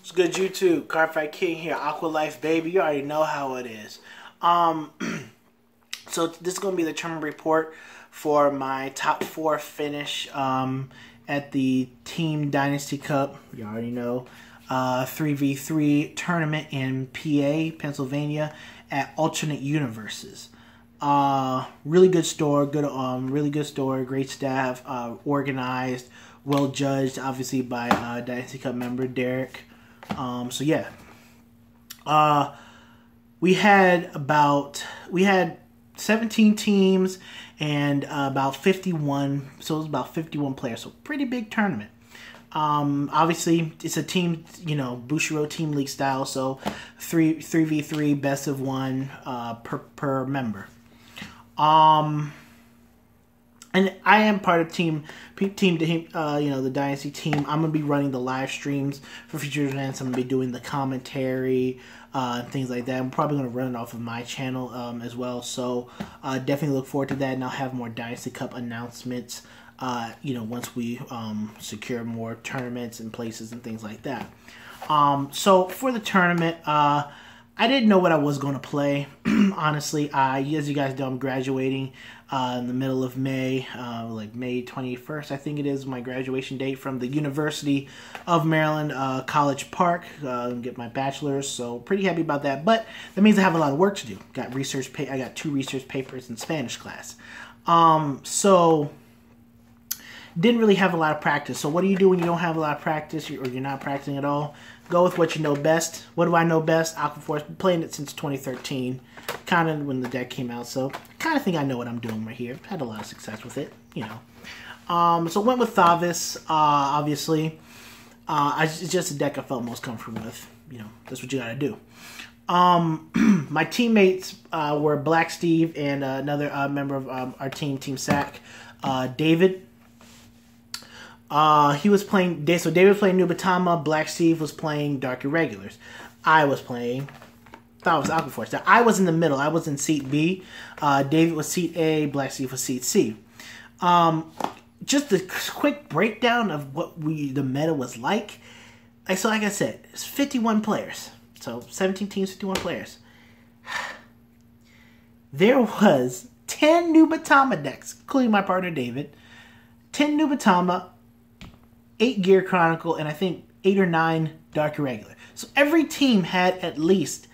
What's good, YouTube? Cardfight King here, AQUA Life Baby. You already know how it is. So this is going to be the tournament report for my top 4 finish at the Team Dynasty Cup. You already know. 3v3 tournament in PA, Pennsylvania at Alternate Universes. Really good store, really good store, great staff, organized, well judged, obviously by Dynasty Cup member Derek. So yeah, we had 17 teams and about 51, so it was about 51 players, so pretty big tournament. Obviously it's a team, Bushiroad team league style, so 3v3 best of 1 per member. And I am part of the Dynasty team. I'm gonna be running the live streams for future events. I'm gonna be doing the commentary, and things like that. I'm probably gonna run it off of my channel as well. So definitely look forward to that, and I'll have more Dynasty Cup announcements. Once we secure more tournaments and places and things like that. So for the tournament, I didn't know what I was going to play. Honestly, as you guys know, I'm graduating in the middle of May, like May 21st, I think it is my graduation date from the University of Maryland, College Park, get my bachelor's. So pretty happy about that. But that means I have a lot of work to do. I got 2 research papers in Spanish class. So didn't really have a lot of practice. So what do you do when you don't have a lot of practice or you're not practicing at all? Go with what you know best. What do I know best? Aquaforce. Been playing it since 2013, kind of when the deck came out. So kind of think I know what I'm doing right here. Had a lot of success with it, So went with Thavis, obviously. It's just a deck I felt most comfortable with. That's what you got to do. My teammates were Black Steve and another member of our team, Team Sack, David. He was playing, so David was playing Nubatama, Black Steve was playing Dark Irregulars. I was playing, thought it was Aquaforce. Now, I was in the middle, I was in Seat B, David was Seat A, Black Steve was Seat C. Just a quick breakdown of what the meta was like. So like I said, it's 51 players. So 17 teams, 51 players. There was 10 Nubatama decks, including my partner David. 10 Nubatama, 8 Gear Chronicle, and I think 8 or 9 Dark Irregular. So every team had at least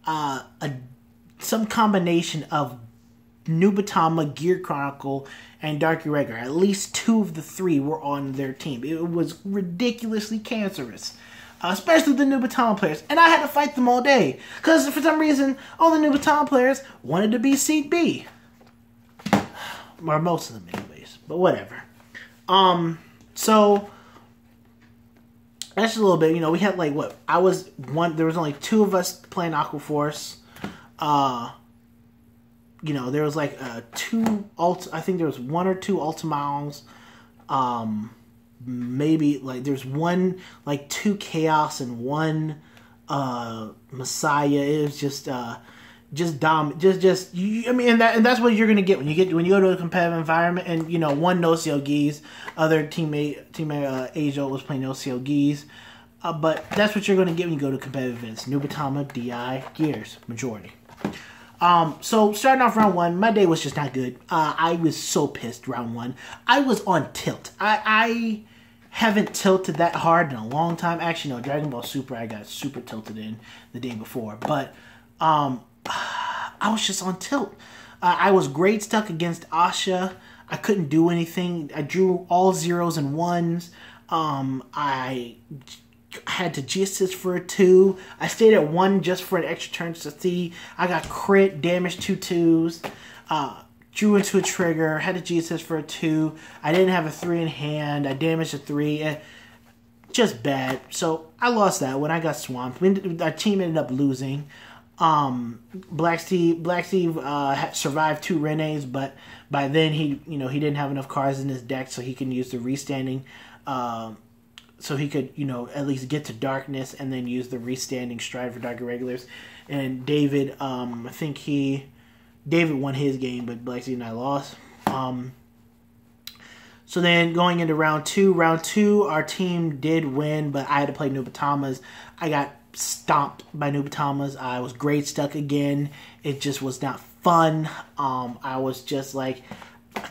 some combination of Nubatama, Gear Chronicle, and Dark Irregular. At least 2 of the 3 were on their team. It was ridiculously cancerous. Especially the Nubatama players. And I had to fight them all day. Because for some reason, all the Nubatama players wanted to be Seat B. Or most of them anyways. But whatever. So that's just a little bit, we had like what? There was only 2 of us playing Aquaforce. There was like 2 I think there was 1 or 2 Ultimaons. Maybe like there's 1, like 2 Chaos and 1 Messiah. It was just dumb. And that's what you're gonna get when you go to a competitive environment. And 1 Nocio Geese, other teammate Ajo was playing Nocio Geese. But that's what you're gonna get when you go to competitive events. Nubatama, DI, Gears, majority. So starting off round 1, my day was just not good. I was so pissed round 1. I was on tilt. I haven't tilted that hard in a long time. Actually, no, Dragon Ball Super I got super tilted in the day before. But I was just on tilt. I was grade stuck against Asha. I couldn't do anything. I drew all 0s and 1s. I had to G-assist for a 2. I stayed at 1 just for an extra turn to see. I got crit, damaged 2 2s. Drew into a trigger, had to G-assist for a 2. I didn't have a 3 in hand. I damaged a 3. Just bad. So I lost that when I got swamped. Our team ended up losing. Black Steve survived 2 Renes, but by then he didn't have enough cards in his deck, so he can use the restanding. So he could at least get to darkness and then use the restanding stride for Dark Irregulars. And David, I think David won his game, but Black Steve and I lost. So then going into round two, our team did win, but I had to play Nubatamas. I got stomped by Nubatamas. I was grade stuck again. It just was not fun. I was just like,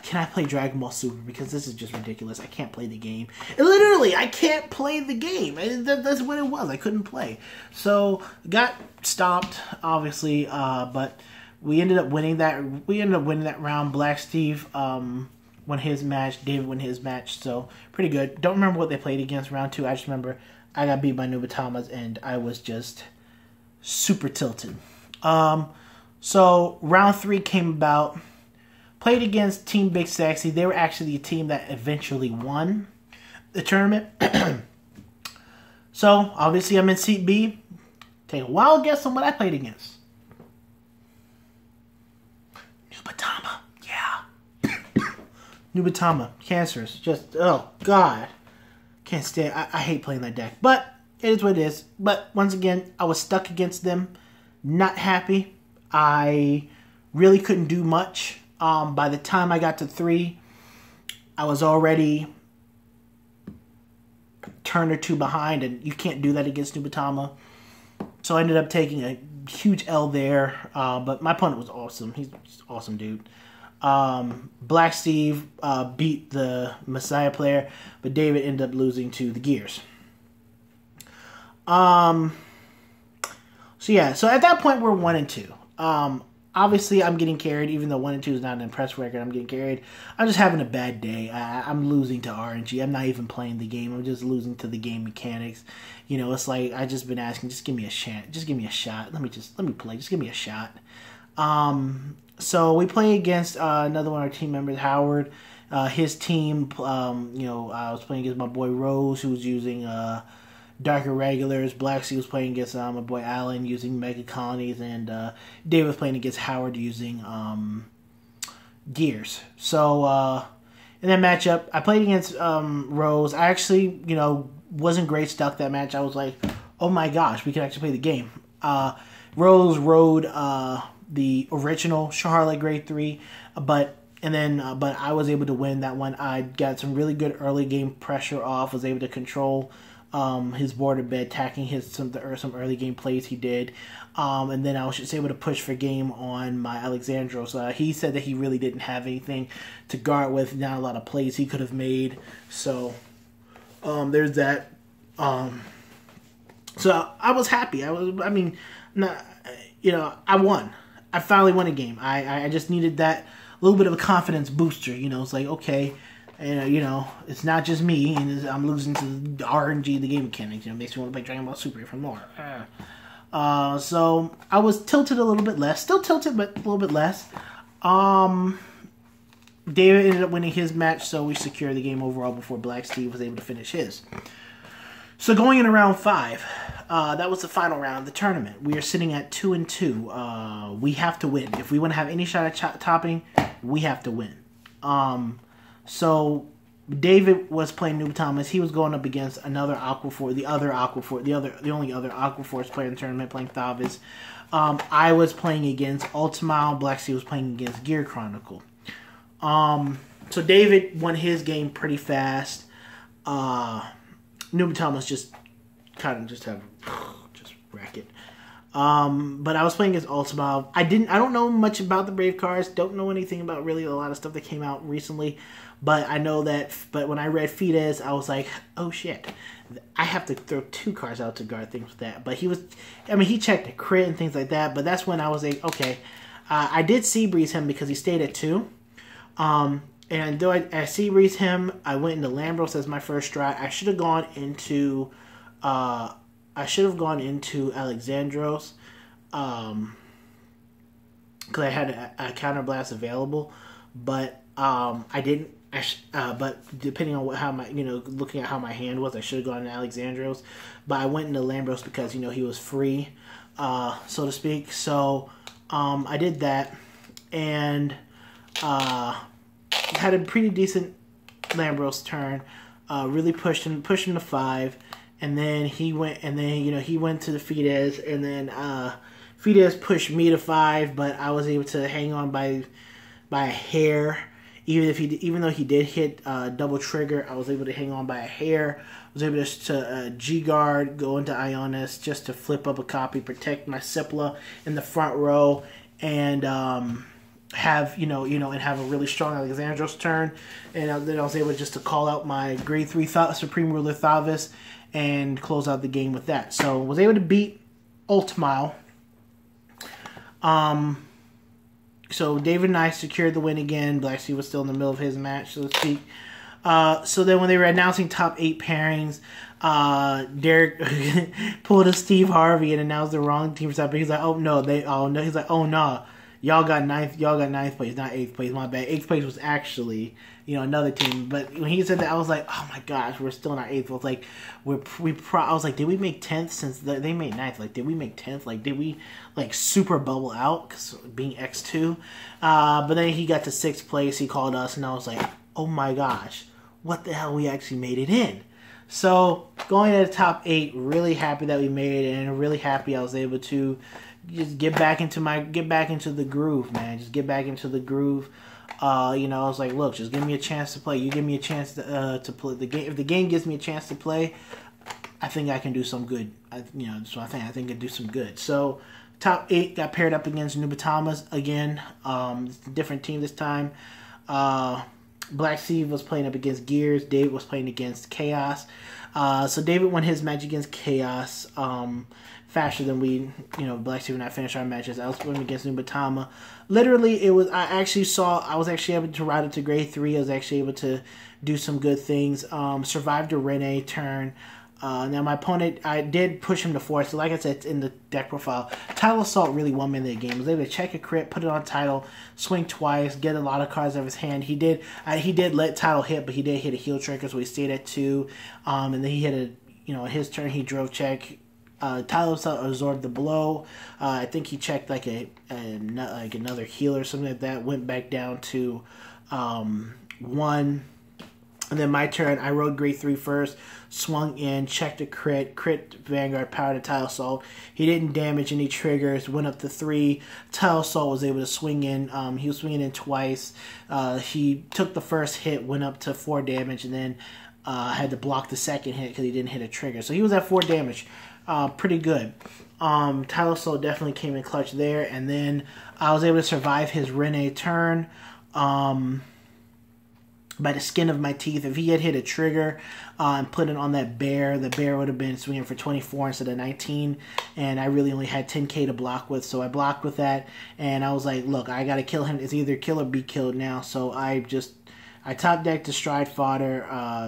can I play Dragon Ball Super? Because this is just ridiculous. I can't play the game. Literally, I can't play the game. That's what it was. I couldn't play. So, got stopped, obviously, but we ended up winning that. We ended up winning that round. Black Steve won his match. David won his match. So, pretty good. Don't remember what they played against round 2. I just remember I got beat by Nubatamas, and I was just super tilted. So, round 3 came about. Played against Team Big Sexy. They were actually the team that eventually won the tournament. So, obviously, I'm in Seat B. Take a wild guess on what I played against. Nubatama. Yeah. Nubatama. Cancerous. Just, oh, God. Can't stand. I hate playing that deck. But, it is what it is. But, once again, I was stuck against them. Not happy. I really couldn't do much. By the time I got to 3, I was already a turn or 2 behind, and you can't do that against Nubatama. So I ended up taking a huge L there, but my opponent was awesome. He's an awesome dude. Black Steve beat the Messiah player, but David ended up losing to the Gears. So yeah, so at that point we're 1 and 2. Obviously, I'm getting carried, even though 1 and 2 is not an impressive record. I'm getting carried. I'm just having a bad day. I'm losing to RNG. I'm not even playing the game. I'm just losing to the game mechanics. You know, it's like I just been asking, just give me a shot. Just give me a shot. Let me play. Just give me a shot. So we play against another one of our team members, Howard. His team, I was playing against my boy Rose, who was using Dark Irregulars. Black Sea was playing against my boy Allen using Mega Colonies, and Dave was playing against Howard using Gears. So in that matchup, I played against Rose. I actually, wasn't great stuck that match. I was like, oh my gosh, we can actually play the game. Rose rode the original Charlotte Grade 3, but I was able to win that one. I got some really good early game pressure off, was able to control his border bed, attacking some early game plays he did, and then I was just able to push for game on my Alexandros. He said that he really didn't have anything to guard with, not a lot of plays he could have made. So there's that. So I was happy. I won. I finally won a game. I just needed that little bit of a confidence booster. It's like, okay. And, it's not just me, and I'm losing to the RNG, the game mechanics. It makes me want to play Dragon Ball Super for more. So, I was tilted a little bit less. Still tilted, but a little bit less. David ended up winning his match, so we secured the game overall before Black Steve was able to finish his. So, going into round 5, that was the final round of the tournament. We are sitting at 2 and 2. We have to win. If we want to have any shot at topping, we have to win. So David was playing Nubatamas. He was going up against another Aquaforce, the only other Aquaforce player in the tournament, playing Thavis. I was playing against Ultimile. Black Sea was playing against Gear Chronicle. So David won his game pretty fast. Nubatamas just wreck it. But I was playing against Ultimile. I don't know much about the Brave cards. Don't know anything about really a lot of stuff that came out recently. But I know that. But when I read Fidesz, I was like, oh shit, I have to throw 2 cards out to guard things with that. But he checked a crit and things like that. But that's when I was like, okay, I did Sea Breeze him because he stayed at 2. And though I Sea Breeze him, I went into Lambros as my first strat. I should have gone into Alexandros, because I had a counterblast available, but I didn't. But depending on looking at how my hand was, I should have gone to Alexandros, but I went into Lambros because he was free, so to speak. So I did that, and had a pretty decent Lambros turn. Really pushed him to 5. And then he went to the Fidesz, and then Fidesz pushed me to 5, but I was able to hang on by a hair even though he did hit double trigger, I was able to hang on by a hair. I was able to G-guard, go into Ionis just to flip up a copy, protect my Cipla in the front row, and have and have a really strong Alexandros turn. And then I was able just to call out my grade 3 Supreme Ruler Thavis and close out the game with that. So was able to beat Ultimile. So David and I secured the win again. Black Sea was still in the middle of his match, so to speak. So then when they were announcing top 8 pairings, Derek pulled a Steve Harvey and announced the wrong team for top 8. He's like, he's like, oh no, y'all got ninth place, not 8th place, my bad. 8th place was actually, another team. But when he said that, I was like, oh my gosh, we're still not 8th. I was like, I was like, did we make 10th since they made 9th? Like, did we make 10th? Like, did we super bubble out because being X2? But then he got to 6th place. He called us, and I was like, oh my gosh, what the hell? We actually made it in. So going to the top 8, really happy that we made it, and really happy I was able to just get back into the groove, man. Just get back into the groove. I was like, look, just give me a chance to play. You give me a chance to play the game. If the game gives me a chance to play, I think I can do some good. So I think I can do some good. So top 8 got paired up against Nubatamas again. It's a different team this time. Black Sea was playing up against Gears. David was playing against Chaos. So David won his match against Chaos faster than we, Black Sea and I finished our matches. I was playing against Nubatama. Literally, I was actually able to route it to grade 3. I was actually able to do some good things. Survived a Rene turn. Now my opponent, I did push him to 4th. So like I said, it's in the deck profile. Title Assault really won me in the game. I was able to check a crit, put it on Title, swing twice, get a lot of cards out of his hand. He did let Title hit, but he did hit a heal trigger, so he stayed at 2. And then he hit his turn, he drove check. Title Assault absorbed the blow. I think he checked like another heal or something like that. Went back down to 1. And then my turn, I rode grade 3 first, swung in, checked a crit Vanguard, power to Title Assault. He didn't damage any triggers, went up to 3. Title Assault was able to swing in. He was swinging in twice. He took the first hit, went up to 4 damage, and then had to block the second hit because he didn't hit a trigger. So he was at 4 damage. Pretty good. Title Assault definitely came in clutch there. And then I was able to survive his Rene turn. By the skin of my teeth. If he had hit a trigger and put it on that bear, the bear would have been swinging for 24 instead of 19, and I really only had 10k to block with, so I blocked with that, and I was like, look, I gotta kill him. It's either kill or be killed now, so I top decked the Stride Fodder,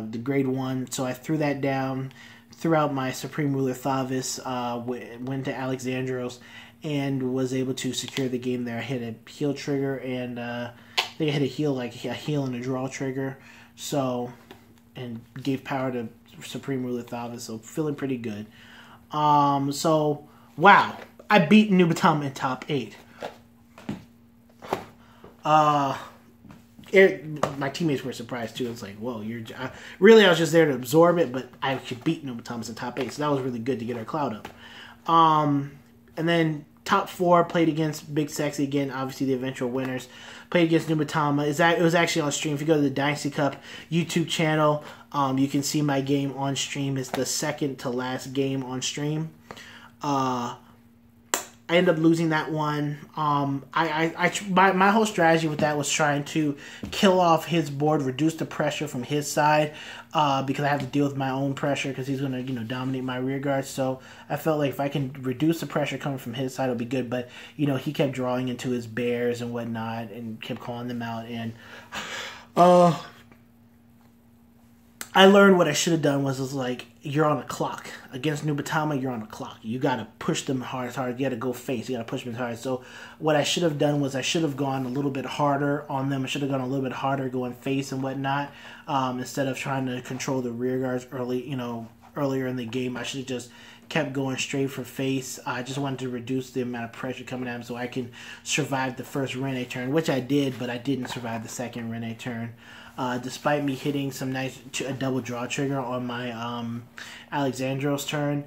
the grade 1, so I threw that down, threw out my Supreme Ruler Thavis, went to Alexandros, and was able to secure the game there. I hit a heal trigger, and they had a heal and a draw trigger, so, and gave power to Supreme Ruler Thavis, so feeling pretty good. So wow, I beat Nubatama in top 8. My teammates were surprised too. It's like, whoa, really, I was just there to absorb it, but I could beat Nubatama in top 8, so that was really good to get our cloud up. And then top 4 played against Big Sexy again, obviously the eventual winners. Played against Nubatama. It was actually on stream. If you go to the Dynasty Cup YouTube channel, you can see my game on stream. It's the second to last game on stream. I ended up losing that one. My whole strategy with that was trying to kill off his board, reduce the pressure from his side, because I have to deal with my own pressure because he's going to dominate my rear guard. So I felt like if I can reduce the pressure coming from his side, it'll be good. But he kept drawing into his bears and whatnot and kept calling them out. And I learned what I should have done was like, you're on a clock. Against Nubatama, you're on a clock. You got to push them hard. You got to go face. You got to push them hard. So what I should have done was I should have gone a little bit harder on them. I should have gone a little bit harder going face and whatnot, instead of trying to control the rear guards earlier in the game. I should have just kept going straight for face. I just wanted to reduce the amount of pressure coming at him so I can survive the first Rene turn, which I did, but I didn't survive the second Rene turn. Despite me hitting a double draw trigger on my Alexandros turn,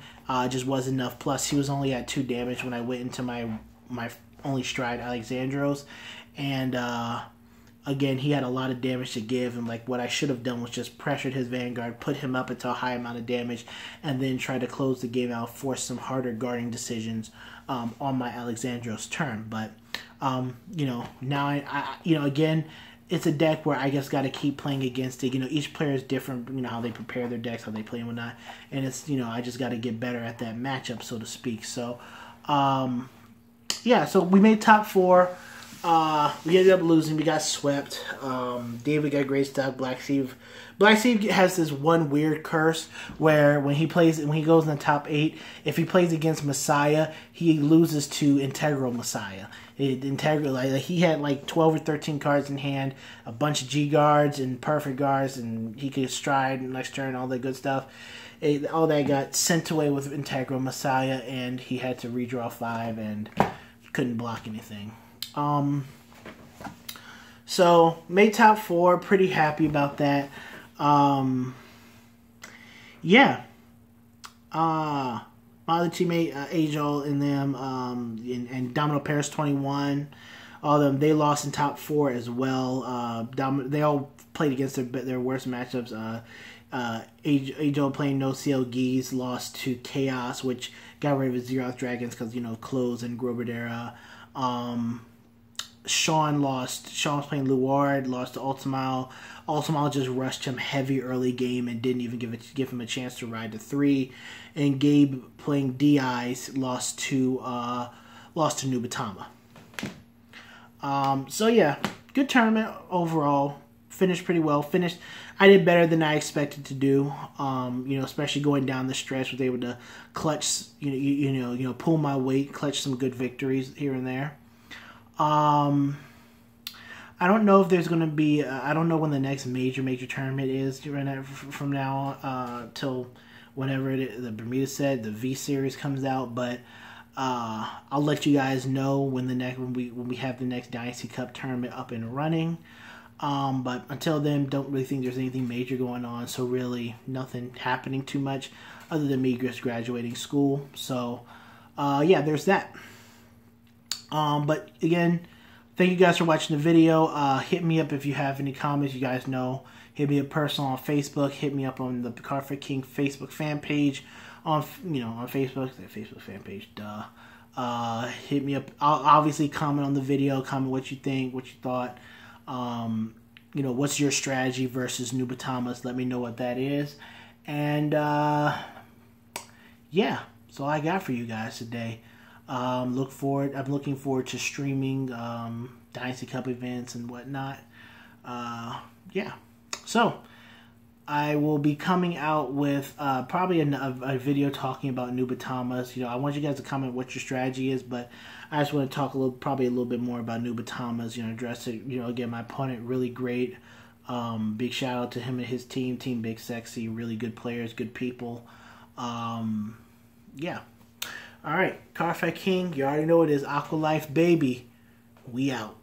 just wasn't enough. Plus, he was only at 2 damage when I went into my only stride Alexandros, and again, he had a lot of damage to give, and like what I should have done was just pressured his Vanguard, put him up into a high amount of damage, and then try to close the game out, force some harder guarding decisions on my Alexandros turn. But you know, now I you know, again, it's a deck where I just got to keep playing against it. You know, each player is different. You know, how they prepare their decks, how they play and whatnot, and it's, you know, I just got to get better at that matchup, so to speak. So yeah, so we made top 4. We ended up losing. We got swept. David got great stuff. Black Steve has this one weird curse where when he goes in the top 8, if he plays against Messiah, he loses to Integral Messiah. Like he had like 12 or 13 cards in hand, a bunch of G guards and perfect guards, and he could stride next turn, all that good stuff. All that got sent away with Integral Messiah, and he had to redraw 5 and couldn't block anything. So made top 4, pretty happy about that. Yeah. My other teammate, Ajol and them, and Domino Paris 21, all of them, they lost in top 4 as well. They all played against their worst matchups. Ajol playing No CL Geese lost to Chaos, which got rid of his Zeroth Dragons because, you know, Close and Groberdera. Sean was playing Luard, lost to Ultimal. Ultimal just rushed him heavy early game and didn't even give him a chance to ride to 3. And Gabe playing DI lost to Nubatama. So yeah, good tournament overall. Finished pretty well. I did better than I expected to do. You know, especially going down the stretch, was able to clutch. You know, pull my weight, clutch some good victories here and there. I don't know if there's going to be, I don't know when the next major tournament is from now till whenever the Bermuda said the V series comes out, but I'll let you guys know when we have the next Dynasty Cup tournament up and running. But until then, don't really think there's anything major going on, so really nothing happening too much other than me just graduating school. So yeah, there's that. But again, thank you guys for watching the video. Hit me up if you have any comments. You guys know, hit me up personal on Facebook. Hit me up on the Cardfight King Facebook fan page. On Facebook, the Facebook fan page. Duh. Hit me up. I'll obviously comment on the video. Comment what you think, what you thought. You know, what's your strategy versus Nubatamas? Let me know what that is. And yeah, that's all I got for you guys today. I'm looking forward to streaming Dynasty Cup events and whatnot. Yeah. So I will be coming out with probably a video talking about Nubatamas. You know, I want you guys to comment what your strategy is, but I just want to talk probably a little bit more about Nubatamas. You know, address it. You know, again, my opponent really great. Big shout out to him and his team, Team Big Sexy. Really good players, good people. Yeah. All right, Cardfight King, you already know it is AQUA Life Baby. We out.